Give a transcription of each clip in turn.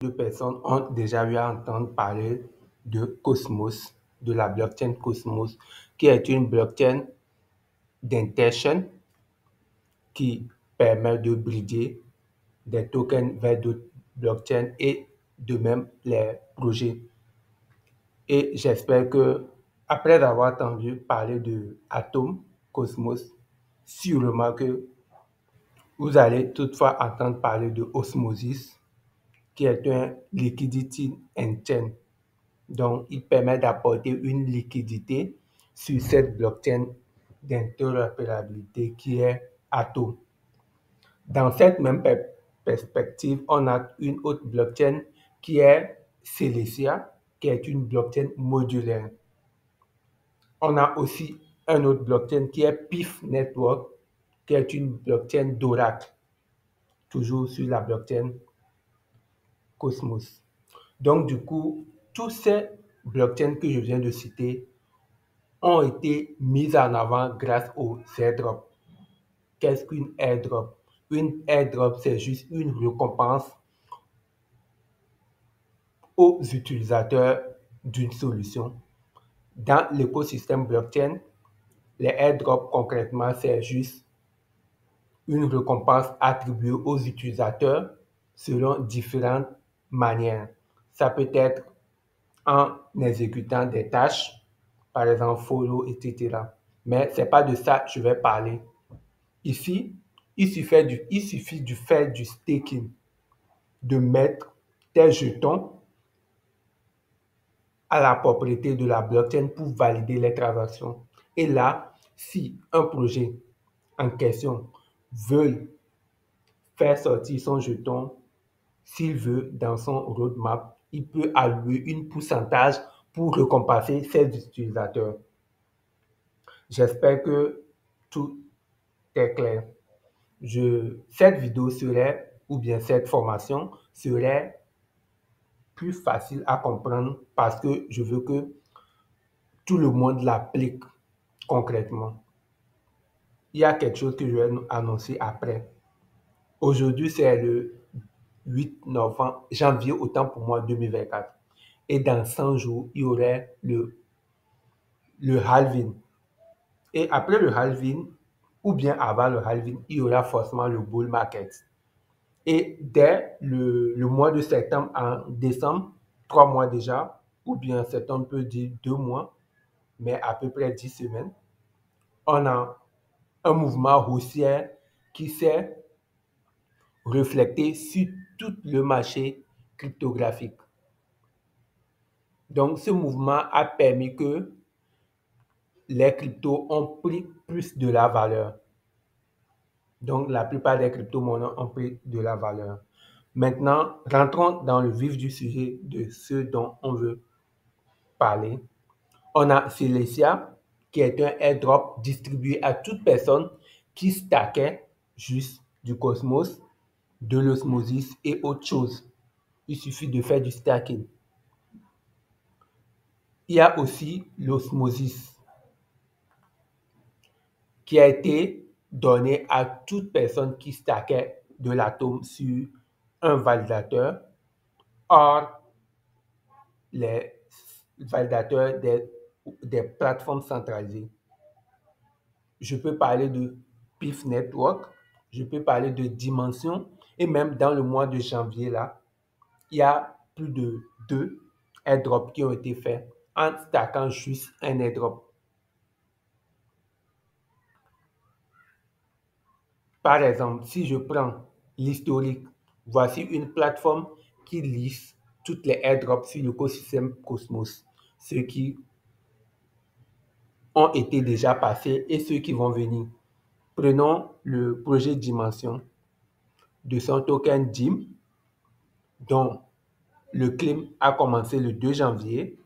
de personnes ont déjà eu à entendre parler de Cosmos, de la blockchain Cosmos, qui est une blockchain d'intention qui permet de brider des tokens vers d'autres blockchains et de même les projets. Et j'espère que, après avoir entendu parler de Atom, Cosmos, sûrement que vous allez toutefois entendre parler de Osmosis, qui est un liquidity engine. Donc, il permet d'apporter une liquidité sur cette blockchain d'interopérabilité qui est Atom. Dans cette même perspective, on a une autre blockchain qui est Celestia, qui est une blockchain modulaire. On a aussi un autre blockchain qui est PIF Network, qui est une blockchain d'Oracle, toujours sur la blockchain Cosmos. Donc, du coup, tous ces blockchains que je viens de citer ont été mises en avant grâce aux airdrops. Qu'est-ce qu'une airdrop? Une airdrop, c'est juste une récompense aux utilisateurs d'une solution. Dans l'écosystème blockchain, les airdrops, concrètement, c'est juste une récompense attribuée aux utilisateurs selon différentes manières. Ça peut être en exécutant des tâches, par exemple follow, etc. Mais ce n'est pas de ça que je vais parler. Ici, il suffit de faire du staking, de mettre tes jetons à la propriété de la blockchain pour valider les transactions. Et là, si un projet en question veut faire sortir son jeton, s'il veut, dans son roadmap, il peut allouer une pourcentage pour récompenser ses utilisateurs. J'espère que tout est clair. Cette vidéo serait, ou bien cette formation serait plus facile à comprendre parce que je veux que tout le monde l'applique concrètement. Il y a quelque chose que je vais annoncer après. Aujourd'hui, c'est le 8 novembre, janvier, autant pour moi, 2024. Et dans 100 jours, il y aurait le halving. Et après le halving, ou bien avant le halving, il y aura forcément le bull market. Et dès le mois de septembre en décembre, 3 mois déjà, ou bien septembre peut dire 2 mois, mais à peu près 10 semaines, on a un mouvement haussier qui s'est reflété sur tout le marché cryptographique. Donc, ce mouvement a permis que les cryptos ont pris plus de la valeur. Donc, la plupart des crypto-monnaies ont pris de la valeur. Maintenant, rentrons dans le vif du sujet de ce dont on veut parler. On a Celestia, qui est un airdrop distribué à toute personne qui stackait juste du Cosmos, de l'osmosis et autre chose. Il suffit de faire du stacking. Il y a aussi l'osmosis, qui a été donné à toute personne qui stackait de l'atome sur un validateur. Or, les validateurs des plateformes centralisées. Je peux parler de PIF Network, je peux parler de Dimension, et même dans le mois de janvier, là, il y a plus de 2 airdrops qui ont été faits en stackant juste un airdrop. Par exemple, si je prends l'historique, voici une plateforme qui liste toutes les airdrops sur l'écosystème Cosmos, ceux qui ont été déjà passés et ceux qui vont venir. Prenons le projet Dimension de son token DIM, dont le claim a commencé le 2 janvier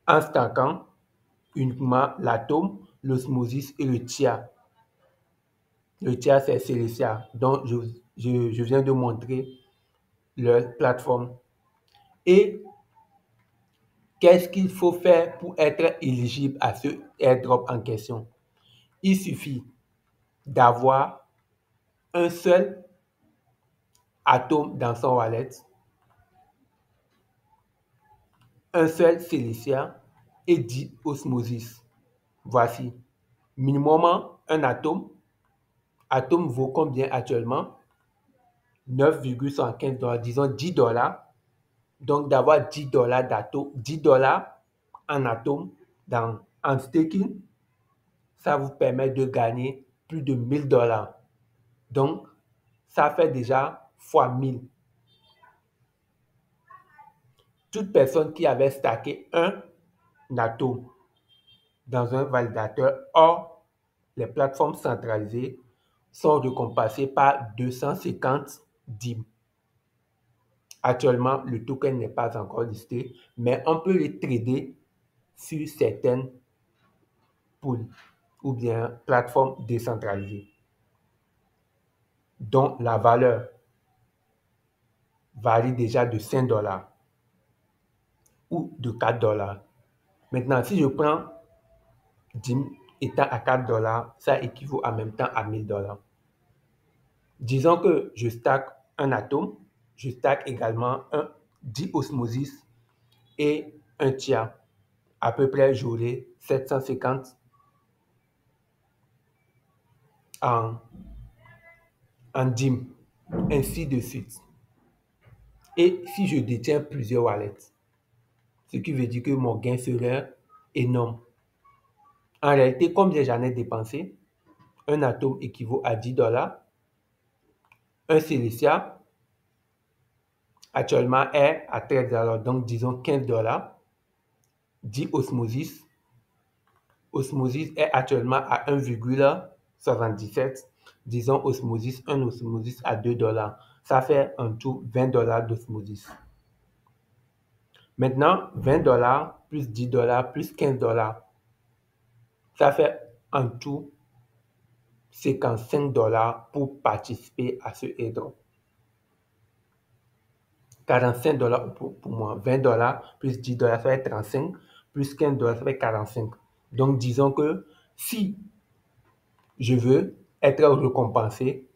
en stackant uniquement l'atome, l'osmosis et le TIA. Le TIA, c'est Celestia, dont je viens de montrer leur plateforme. Et qu'est-ce qu'il faut faire pour être éligible à ce airdrop en question? Il suffit d'avoir un seul atome dans son wallet un seul Cilicia et 10 osmosis. Voici. Minimum, un atome. Atome vaut combien actuellement? 9,75 $, disons 10 $. Donc, d'avoir 10 $ d'atome, 10 $ en atome en staking, ça vous permet de gagner plus de 1000 $. Donc, ça fait déjà fois 1000. Toute personne qui avait stacké un atome dans un validateur hors les plateformes centralisées sont récompensées par 250 DIM. Actuellement, le token n'est pas encore listé, mais on peut les trader sur certaines pools ou bien plateformes décentralisées, dont la valeur varie déjà de 5 $ ou de 4 $. Maintenant, si je prends DIM étant à 4 $, ça équivaut en même temps à 1000 $. Disons que je stack un atome, je stack également 10 osmosis et un tiers. À peu près, j'aurai 750 en DIM, ainsi de suite. Et si je détiens plusieurs wallets, ce qui veut dire que mon gain serait énorme. En réalité, combien j'en ai dépensé? Un atome équivaut à 10 $. Un Cilicia actuellement est à 13 $, donc disons 15 $. 10 osmosis. Osmosis est actuellement à 1,77. Disons osmosis, un osmosis à 2 $. Ça fait en tout 20 $ d'osmosis. Maintenant, 20 $ plus 10 $ plus 15 $. Ça fait en tout 55 $ pour participer à ce airdrop. 45 $ pour moi. 20 $ plus 10 $, ça fait 35. Plus 15 $, ça fait 45. Donc, disons que si je veux être récompensé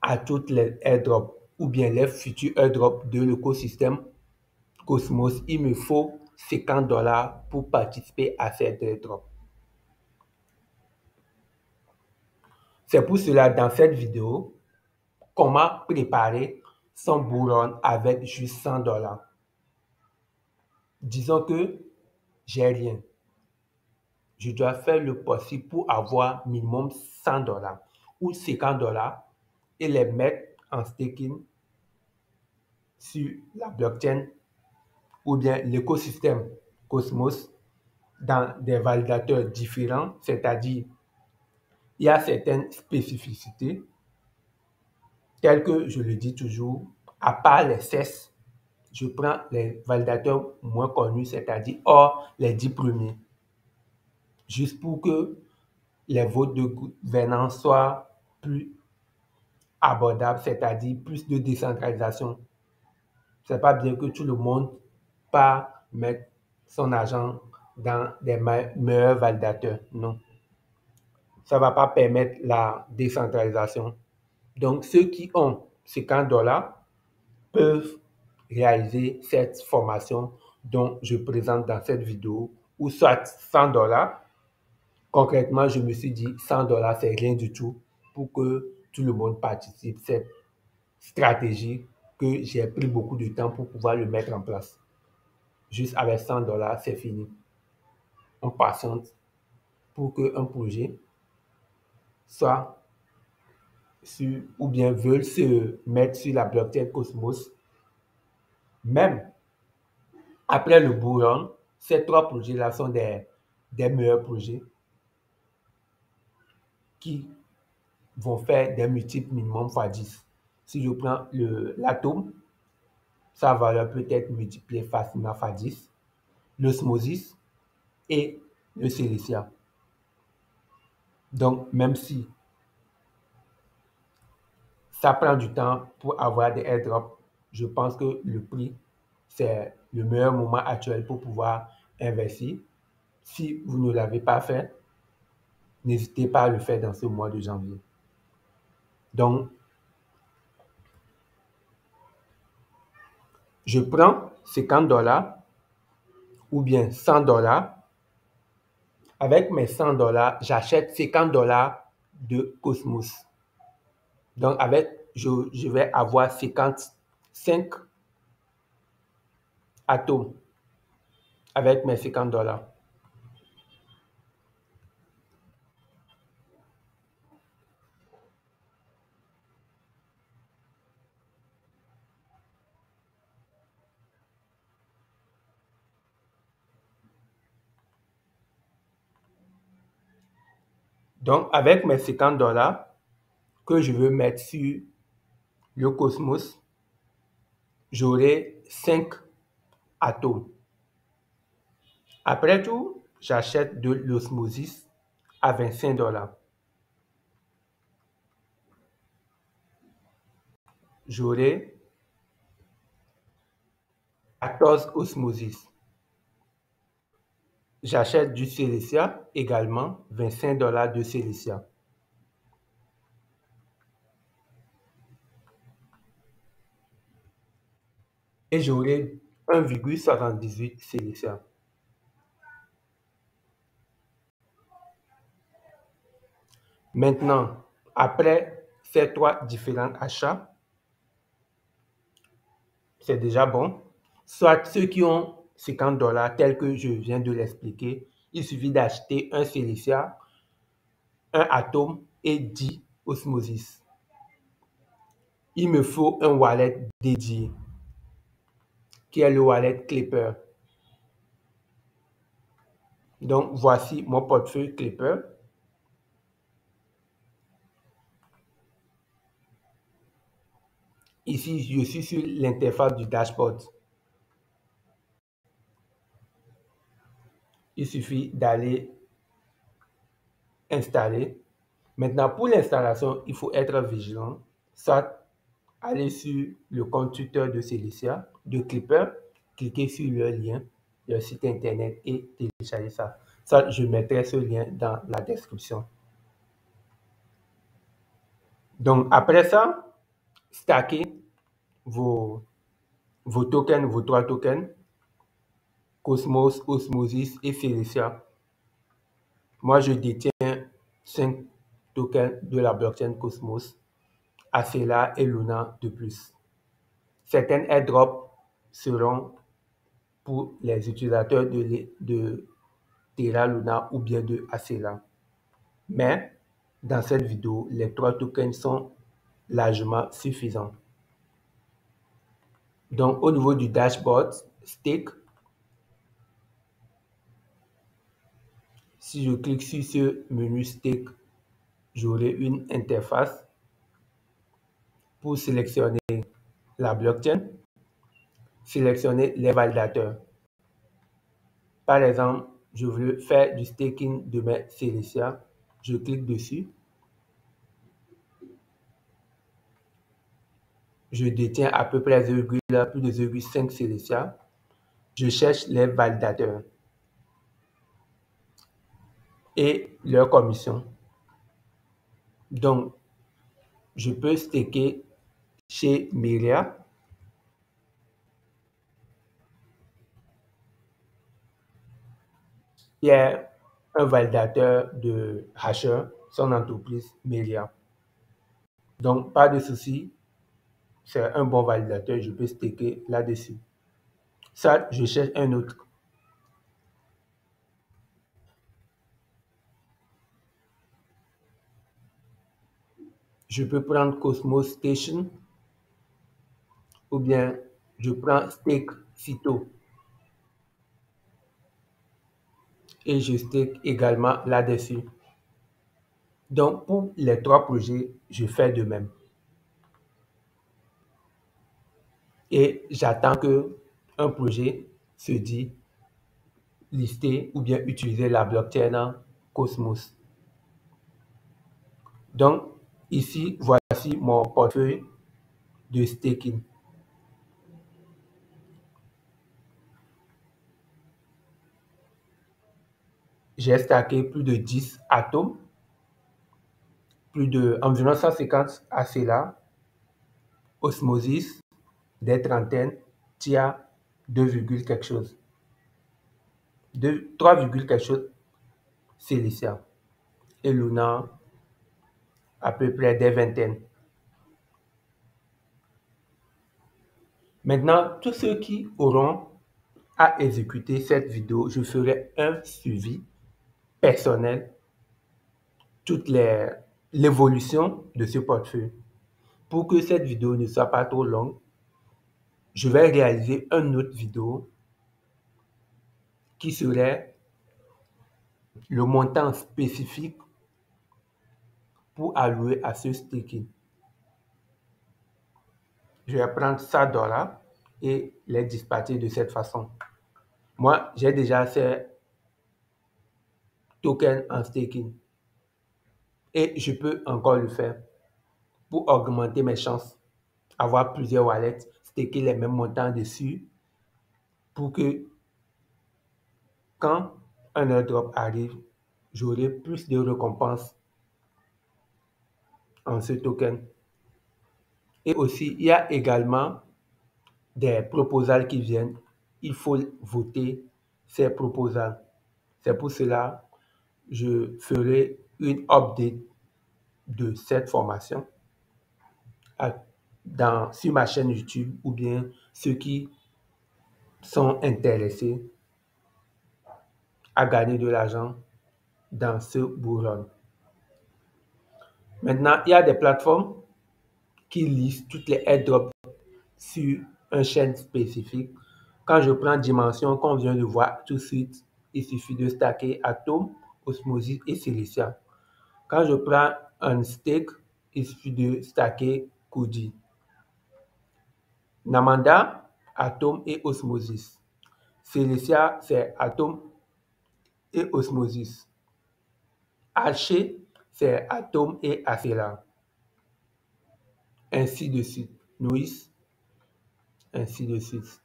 à toutes les airdrops ou bien les futurs airdrops de l'écosystème Cosmos, il me faut 50 $ pour participer à cet airdrop. C'est pour cela, dans cette vidéo, comment préparer son bull run avec juste 100 $. Disons que j'ai rien. Je dois faire le possible pour avoir minimum 100 $ ou 50 $ et les mettre en staking sur la blockchain ou bien l'écosystème Cosmos dans des validateurs différents, c'est-à-dire il y a certaines spécificités telles que je le dis toujours, à part les CES, je prends les validateurs moins connus, c'est-à-dire hors les 10 premiers, juste pour que les votes de gouvernance soient plus abordables, c'est-à-dire plus de décentralisation. C'est pas bien que tout le monde part mettre son argent dans des meilleurs validateurs. Non. Ça ne va pas permettre la décentralisation. Donc, ceux qui ont 50 $ peuvent réaliser cette formation dont je présente dans cette vidéo, ou soit 100 $. Concrètement, je me suis dit 100 $, c'est rien du tout pour que tout le monde participe. Cette stratégie que j'ai pris beaucoup de temps pour pouvoir le mettre en place. Juste avec 100 $, c'est fini. On patiente pour qu'un projet soit sur, ou bien veulent se mettre sur la blockchain Cosmos. Même après le bull run, ces trois projets-là sont des meilleurs projets qui vont faire des multiples minimum x10. Si je prends l'atome, sa valeur peut être multipliée facilement x10. L'osmosis et le Cilicia. Donc, même si ça prend du temps pour avoir des airdrops, je pense que le prix, c'est le meilleur moment actuel pour pouvoir investir. Si vous ne l'avez pas fait, n'hésitez pas à le faire dans ce mois de janvier. Donc, Je prends $50 ou bien $100. Avec mes $100, j'achète $50 de Cosmos. Donc, je vais avoir 55 atomes avec mes $50. Donc, avec mes $50 que je veux mettre sur le Cosmos, j'aurai 5 atomes. Après tout, j'achète de l'osmosis à $25. J'aurai 14 osmosis. J'achète du Silesia également, $25 de Silesia. Et j'aurai 1,78 Silesia. Maintenant, après ces 3 différents achats, c'est déjà bon. Soit ceux qui ont $50 tel que je viens de l'expliquer, il suffit d'acheter un Silesia, un atome et 10 osmosis. Il me faut un wallet dédié qui est le wallet Clipper. Donc, voici mon portefeuille Clipper. Ici, je suis sur l'interface du dashboard. Il suffit d'aller installer. Maintenant, pour l'installation, il faut être vigilant. Soit aller sur le compte Twitter de Silesia, de Clipper, cliquer sur le lien, le site internet et télécharger ça. Ça, je mettrai ce lien dans la description. Donc, après ça, stacker vos tokens, vos 3 tokens, Cosmos, Osmosis et Silesia. Moi, je détiens 5 tokens de la blockchain Cosmos, Acela et Luna de plus. Certaines airdrops seront pour les utilisateurs de Terra Luna ou bien de Acela. Mais dans cette vidéo, les 3 tokens sont largement suffisants. Donc, au niveau du dashboard, Stake, si je clique sur ce menu Stake, j'aurai une interface pour sélectionner la blockchain, sélectionner les validateurs. Par exemple, je veux faire du staking de mes Silesia, je clique dessus. Je détiens à peu près plus de 0,5 Silesia. Je cherche les validateurs et leur commission. Donc, je peux staker chez Myria. Qui est un validateur de Hasher, son entreprise Myria. Donc, pas de souci, c'est un bon validateur, je peux staker là-dessus. Ça, je cherche un autre. Je peux prendre Cosmos Station ou bien je prends Stake Cito et je stake également là-dessus. Donc, pour les 3 projets, je fais de même. Et j'attends que un projet se dit lister ou bien utiliser la blockchain Cosmos. Donc, ici, voici mon portefeuille de staking. J'ai stacké plus de 10 atomes, plus de environ 150 Acela, Osmosis, des trentaines TIA 2, quelque chose. 3, quelque chose Cilicia. Et Luna à peu près des vingtaines. Maintenant, tous ceux qui auront à exécuter cette vidéo, je ferai un suivi personnel, toute l'évolution de ce portefeuille. Pour que cette vidéo ne soit pas trop longue, je vais réaliser une autre vidéo qui serait le montant spécifique pour allouer à ce staking. Je vais prendre $100 et les dispatcher de cette façon. Moi, j'ai déjà ces tokens en staking et je peux encore le faire pour augmenter mes chances, avoir plusieurs wallets, staker les mêmes montants dessus pour que quand un airdrop arrive, j'aurai plus de récompenses en ce token. Et aussi, il y a également des proposals qui viennent. Il faut voter ces proposals. C'est pour cela que je ferai une update de cette formation sur ma chaîne YouTube ou bien ceux qui sont intéressés à gagner de l'argent dans ce bull. Maintenant, il y a des plateformes qui listent toutes les airdrops sur une chaîne spécifique. Quand je prends Dimension, qu'on vient de voir tout de suite, il suffit de stacker Atom, Osmosis et Cilicia. Quand je prends un stake, il suffit de stacker Kudi. Namanda, Atom et Osmosis. Cilicia, c'est Atom et Osmosis. Haché, c'est Atom et Acela. Ainsi de suite. Noise, ainsi de suite.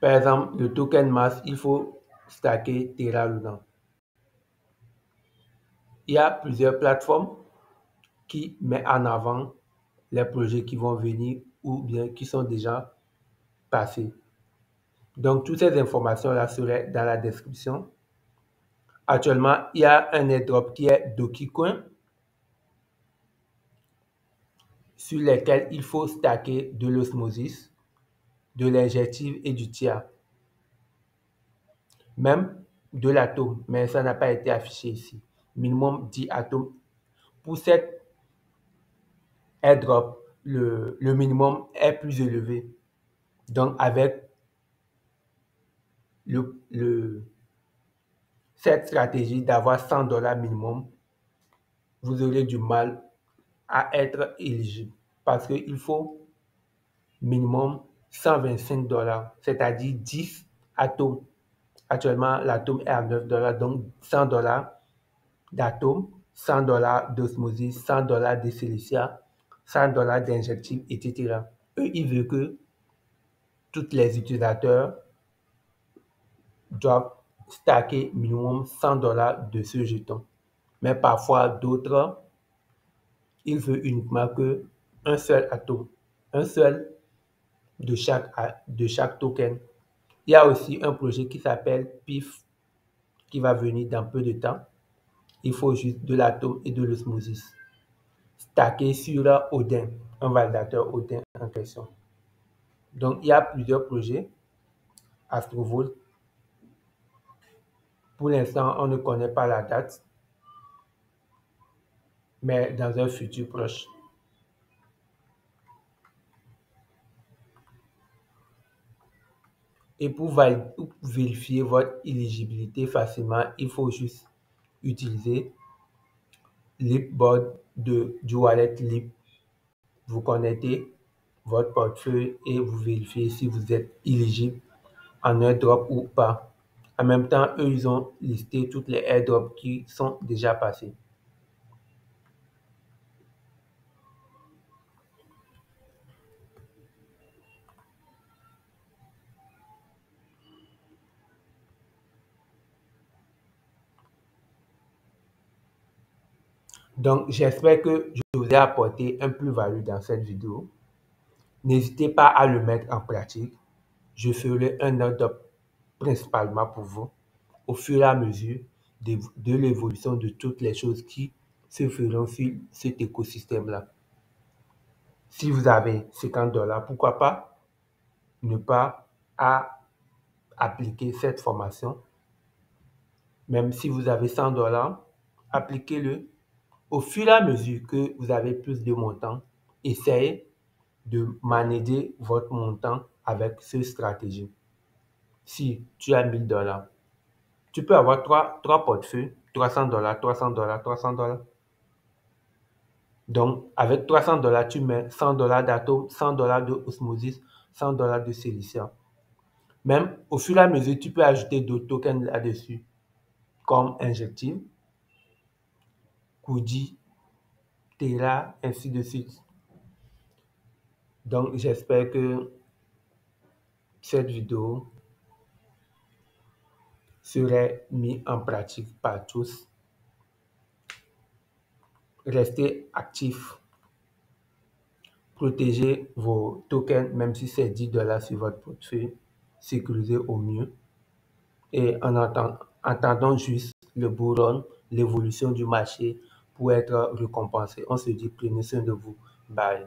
Par exemple, le token masse, il faut stacker Terra Luna. Il y a plusieurs plateformes qui mettent en avant les projets qui vont venir ou bien qui sont déjà passés. Donc, toutes ces informations-là seraient dans la description. Actuellement, il y a un airdrop qui est Dogecoin sur lequel il faut stacker de l'osmosis, de l'injective et du TIA. Même de l'atome, mais ça n'a pas été affiché ici. Minimum 10 atomes. Pour cette airdrop, le minimum est plus élevé. Donc, avec cette stratégie d'avoir $100 minimum, vous aurez du mal à être éligible parce qu'il faut minimum $125, c'est-à-dire 10 atomes. Actuellement, l'atome est à $9, donc $100 d'atome, $100 d'osmosis, $100 de silicia, $100 d'injectif, etc. Eux, ils veulent que tous les utilisateurs doivent stacker minimum $100 de ce jeton. Mais parfois, d'autres, ils veulent uniquement que un seul atome, un seul de chaque token. Il y a aussi un projet qui s'appelle PIF qui va venir dans peu de temps. Il faut juste de l'atome et de l'osmosis stacké sur Odin, un validateur Odin en question. Donc, il y a plusieurs projets. Astrovault. Pour l'instant, on ne connaît pas la date, mais dans un futur proche. Et pour vérifier votre éligibilité facilement, il faut juste utiliser Leapboard du wallet Leap. Vous connectez votre portefeuille et vous vérifiez si vous êtes éligible en airdrop ou pas. En même temps, eux, ils ont listé toutes les airdrops qui sont déjà passés. Donc, j'espère que je vous ai apporté un plus-value dans cette vidéo. N'hésitez pas à le mettre en pratique. Je ferai un note principalement pour vous au fur et à mesure de l'évolution de toutes les choses qui se feront sur cet écosystème-là. Si vous avez 50 $, pourquoi pas ne pas appliquer cette formation. Même si vous avez 100 $, appliquez-le. Au fur et à mesure que vous avez plus de montants, essayez de manager votre montant avec cette stratégie. Si tu as 1000 $, tu peux avoir trois portefeuilles, 300 $, 300 $, 300 $. Donc, avec 300 $, tu mets 100 $ d'Atom, 100 $ de Osmosis, 100 $ de Célestia. Même au fur et à mesure, tu peux ajouter d'autres tokens là-dessus, comme Injective, Kuji, Terra, ainsi de suite. Donc, j'espère que cette vidéo serait mise en pratique par tous. Restez actifs. Protégez vos tokens, même si c'est 10 $ sur votre portefeuille. Sécurisez au mieux. Et en attendant juste le bull run, l'évolution du marché pour être récompensé. On se dit, prenez soin de vous. Bye.